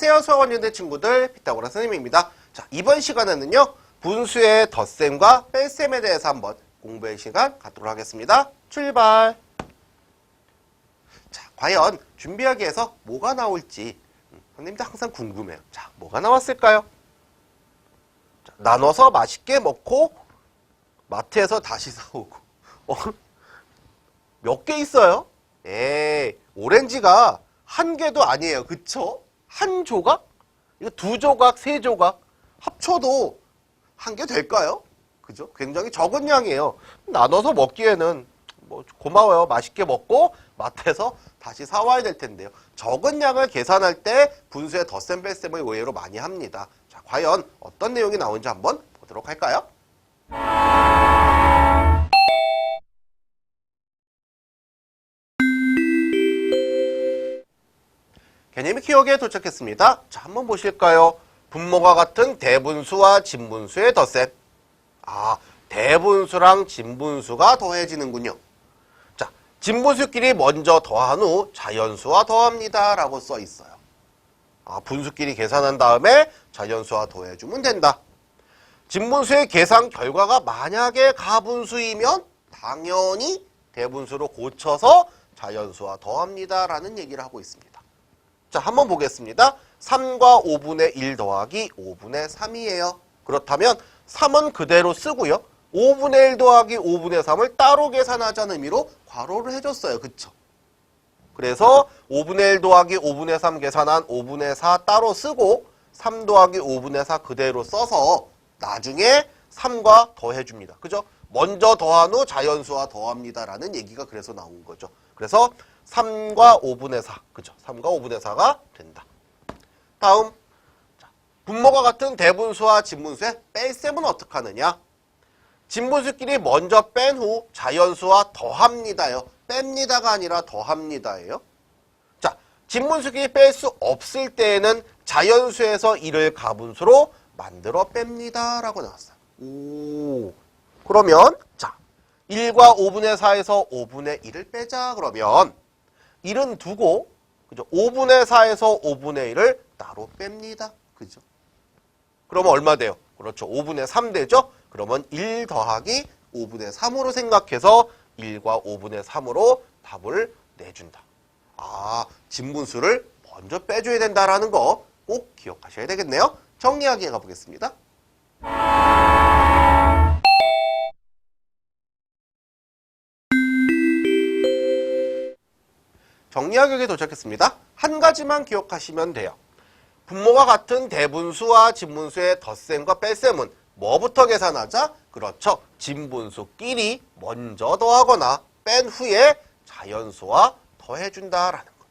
안녕하세요. 수학원연대 친구들 피타고라스 선생님입니다. 자, 이번 시간에는요. 분수의 덧셈과 뺄셈에 대해서 한번 공부할 시간 갖도록 하겠습니다. 출발! 자, 과연 준비하기 위해서 뭐가 나올지 선생님도 항상 궁금해요. 자, 뭐가 나왔을까요? 자, 나눠서 맛있게 먹고 마트에서 다시 사오고 몇 개 있어요? 오렌지가 한 개도 아니에요. 그쵸? 한 조각? 이거 두 조각, 세 조각 합쳐도 한 개 될까요? 그죠? 굉장히 적은 양이에요. 나눠서 먹기에는 뭐 고마워요. 맛있게 먹고 마트에서 다시 사와야 될 텐데요. 적은 양을 계산할 때 분수의 덧셈 뺄셈을 의외로 많이 합니다. 자, 과연 어떤 내용이 나오는지 한번 보도록 할까요? 개념이 기억에 도착했습니다. 자, 한번 보실까요? 분모가 같은 대분수와 진분수의 덧셈. 대분수랑 진분수가 더해지는군요. 자, 진분수끼리 먼저 더한 후 자연수와 더합니다. 라고 써 있어요. 분수끼리 계산한 다음에 자연수와 더해주면 된다. 진분수의 계산 결과가 만약에 가분수이면 당연히 대분수로 고쳐서 자연수와 더합니다. 라는 얘기를 하고 있습니다. 자, 한번 보겠습니다. 3과 5분의 1 더하기 5분의 3이에요. 그렇다면 3은 그대로 쓰고요. 5분의 1 더하기 5분의 3을 따로 계산하자는 의미로 괄호를 해줬어요. 그쵸? 그래서 5분의 1 더하기 5분의 3 계산한 5분의 4 따로 쓰고 3 더하기 5분의 4 그대로 써서 나중에 3과 더해줍니다. 그죠? 먼저 더한 후 자연수와 더합니다. 라는 얘기가 그래서 나온 거죠. 그래서 3과 5분의 4. 그죠? 3과 5분의 4가 된다. 다음. 분모가 같은 대분수와 진분수의 뺄셈은 어떻게 하느냐? 진분수끼리 먼저 뺀 후 자연수와 더합니다요. 뺍니다가 아니라 더합니다예요. 자, 진분수끼리 뺄 수 없을 때에는 자연수에서 1을 가분수로 만들어 뺍니다. 라고 나왔어요. 그러면 자, 1과 5분의 4에서 5분의 1을 빼자. 그러면 1은 두고 그죠? 5분의 4에서 5분의 1을 따로 뺍니다. 그죠? 그러면 얼마 돼요? 그렇죠. 5분의 3 되죠? 그러면 1 더하기 5분의 3으로 생각해서 1과 5분의 3으로 답을 내준다. 진분수를 먼저 빼줘야 된다라는 거 꼭 기억하셔야 되겠네요. 정리하기에 가보겠습니다. 정리하기에 도착했습니다. 한 가지만 기억하시면 돼요. 분모가 같은 대분수와 진분수의 덧셈과 뺄셈은 뭐부터 계산하자? 그렇죠. 진분수끼리 먼저 더하거나 뺀 후에 자연수와 더해준다라는 거.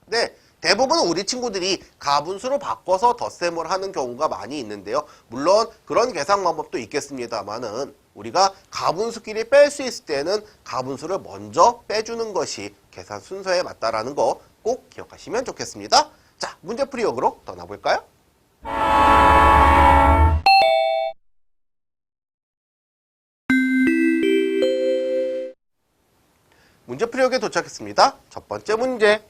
네, 대부분 우리 친구들이 가분수로 바꿔서 덧셈을 하는 경우가 많이 있는데요. 물론 그런 계산 방법도 있겠습니다만은 우리가 가분수끼리 뺄 수 있을 때는 가분수를 먼저 빼주는 것이 계산 순서에 맞다라는 거 꼭 기억하시면 좋겠습니다. 자, 문제풀이역으로 떠나볼까요? 문제풀이역에 도착했습니다. 첫 번째 문제.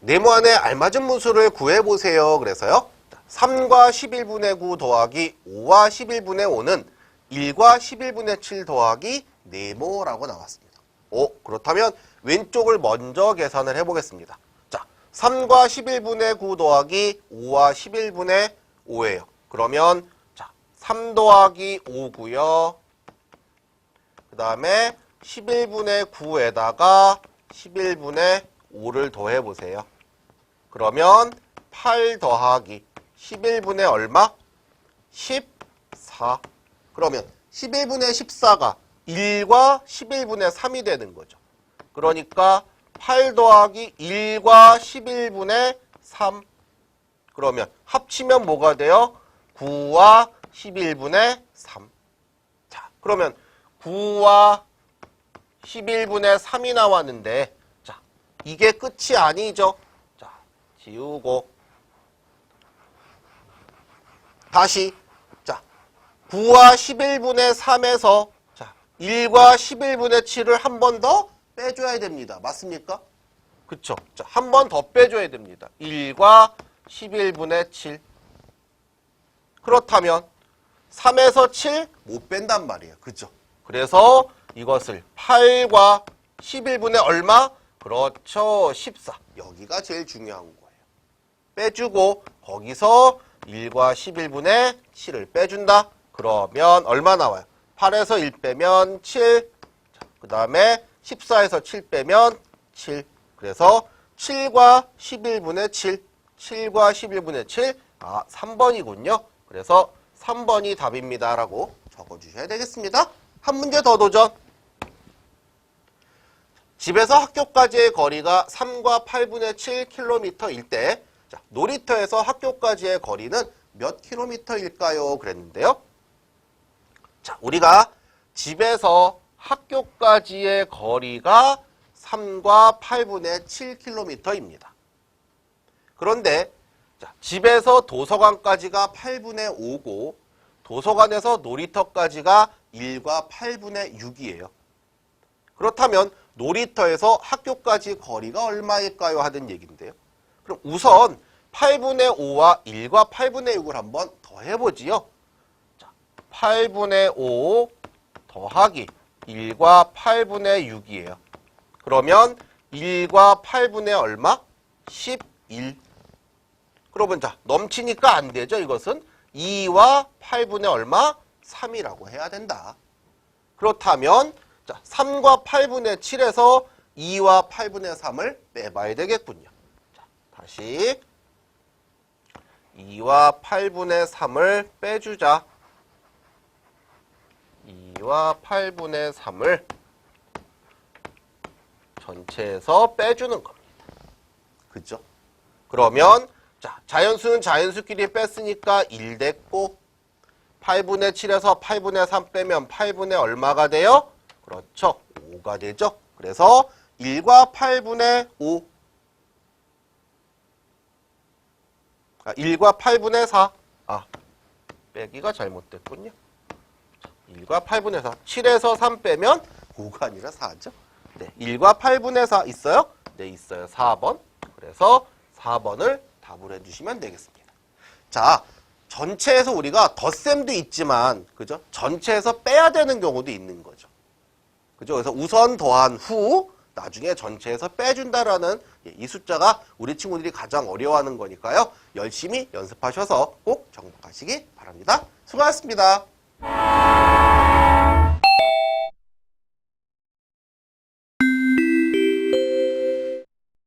네모 안에 알맞은 분수를 구해보세요. 그래서요. 3과 11분의 9 더하기 5와 11분의 5는 1과 11분의 7 더하기 네모라고 나왔습니다. 그렇다면 왼쪽을 먼저 계산을 해보겠습니다. 자, 3과 11분의 9 더하기 5와 11분의 5예요. 그러면 자, 3 더하기 5고요. 그 다음에 11분의 9에다가 11분의 5를 더해보세요. 그러면 8 더하기 11분의 얼마? 14. 그러면 11분의 14가 1과 11분의 3이 되는 거죠. 그러니까 8 더하기 1과 11분의 3. 그러면 합치면 뭐가 돼요? 9와 11분의 3. 자, 그러면 9와 11분의 3이 나왔는데 자, 이게 끝이 아니죠. 자, 지우고 다시 자, 9와 11분의 3에서 자, 1과 11분의 7을 한 번 더 빼줘야 됩니다. 맞습니까? 그쵸? 자, 한 번 더 빼줘야 됩니다. 1과 11분의 7. 그렇다면 3에서 7 못 뺀단 말이에요. 그죠? 그래서 이것을 8과 11분의 얼마? 그렇죠. 14. 여기가 제일 중요한 거예요. 빼주고 거기서 1과 11분의 7을 빼준다. 그러면 얼마 나와요? 8에서 1 빼면 7. 그 다음에 14에서 7 빼면 7. 그래서 7과 11분의 7. 7과 11분의 7. 3번이군요. 그래서 3번이 답입니다. 라고 적어주셔야 되겠습니다. 한 문제 더 도전. 집에서 학교까지의 거리가 3과 8분의 7km일 때 놀이터에서 학교까지의 거리는 몇 킬로미터일까요? 그랬는데요. 자, 우리가 집에서 학교까지의 거리가 3과 8분의 7km입니다. 그런데 집에서 도서관까지가 8분의 5고 도서관에서 놀이터까지가 1과 8분의 6이에요. 그렇다면 놀이터에서 학교까지 거리가 얼마일까요? 하는 얘기인데요. 그럼 우선 8분의 5와 1과 8분의 6을 한번 더해보지요. 자, 8분의 5 더하기 1과 8분의 6이에요. 그러면 1과 8분의 얼마? 11. 그러면 자, 넘치니까 안 되죠. 이것은 2와 8분의 얼마? 3이라고 해야 된다. 그렇다면 자, 3과 8분의 7에서 2와 8분의 3을 빼봐야 되겠군요. 자, 다시 2와 8분의 3을 빼주자. 2와 8분의 3을 전체에서 빼주는 겁니다. 그죠? 그러면 자, 자연수는 자연수끼리 뺐으니까 1 됐고 8분의 7에서 8분의 3 빼면 8분의 얼마가 돼요? 그렇죠. 5가 되죠. 그래서 1과 8분의 5 1과 8분의 4 빼기가 잘못됐군요. 1과 8분의 4 7에서 3 빼면 5가 아니라 4죠. 네, 1과 8분의 4 있어요? 네, 있어요. 4번. 그래서 4번을 답을 해주시면 되겠습니다. 자, 전체에서 우리가 덧셈도 있지만, 그죠? 전체에서 빼야 되는 경우도 있는 거죠. 그죠? 그래서 우선 더한 후, 나중에 전체에서 빼준다라는 이 숫자가 우리 친구들이 가장 어려워하는 거니까요. 열심히 연습하셔서 꼭 정복하시기 바랍니다. 수고하셨습니다.